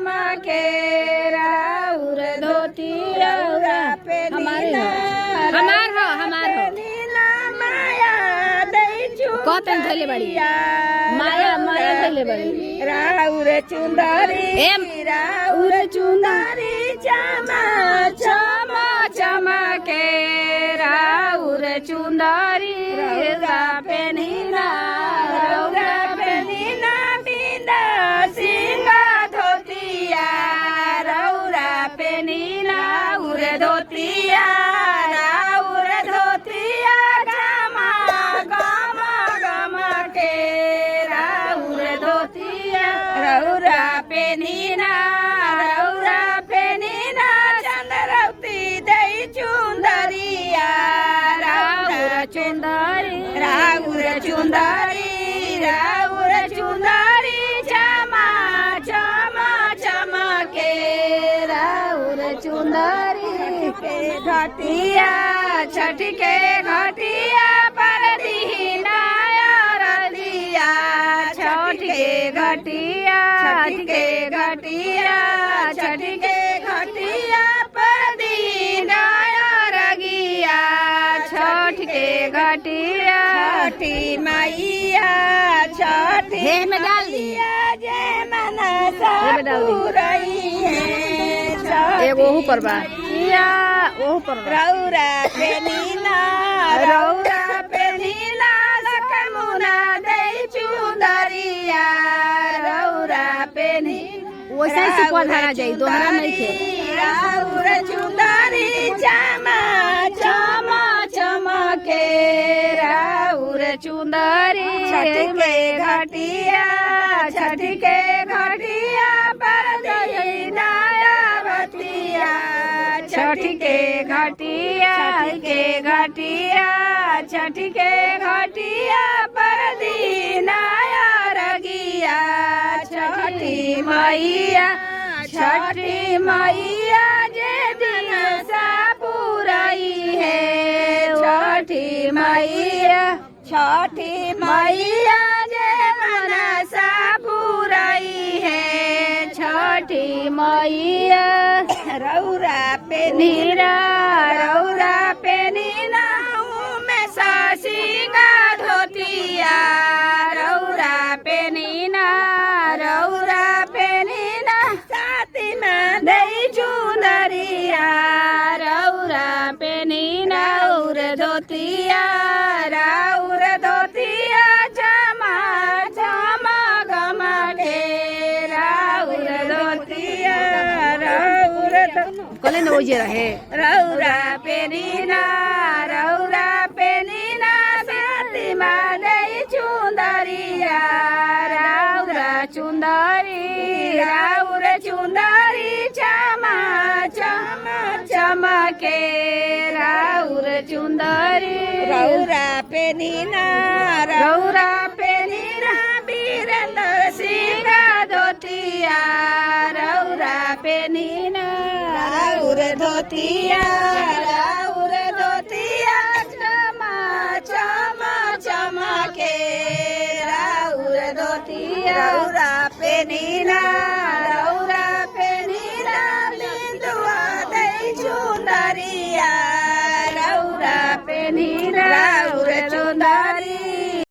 चमके राउर धोतिया हमार हो नीला माया दे कतन धले बड़ी माया धले बड़ी राउर चुंदरी राउर चुंदरी चमा चमा चमके राउर चुंदरी रौरा पेनीना बिंदा सिंगा धोतिया रौरा पेनीना उर धोतिया राउर धोतिया गमा गमा गमा के राउर धोतिया रौरा पेनीना चंद्रवती दई चुंदरिया राउर चुंदरी चमा चमा चमके राउर चुंदरी के घटिया छठ के घटिया पर दीना रदिया छठ के घटिया पर दीना रगिया छठ के घटिया छठी मैया छठी में डाल दी जय मनसा पूरई है एगो ओहू पर बा ओहू पर रौरा पे नीला लखमुना दे चुंदरिया रौरा पे वैसे ही सुपल धरा जाई दोहरा नहीं थे राउर चुंदरी चमा चमा चमके राउर चुंदरी छठ के घटिया पर दीना बतिया छठ के घटिया पर दीना रगिया छठी मैया जे दिन सा पुरई है छठी मैया जे मनसा पुरई है छठी मैया रौरा पे नीरा में सासिंगा धोतिया रौरा पे नीना साथी में दई चुंदरिया रौरा पे नीना उर धोतिया चमा चमा गमा के राउर धोतिया कले न ओजे रहे रौरा पे नीना साथी में दई चुंदरिया राउर चुंदरी चमा चमा चमके राउर चुंदरी रौरा पे नीना वीरेंद्र सिंह धोतिया रौरा पे नीना राउर धोतिया चमा चमा चमके राउर धोतिया रौरा पे नीना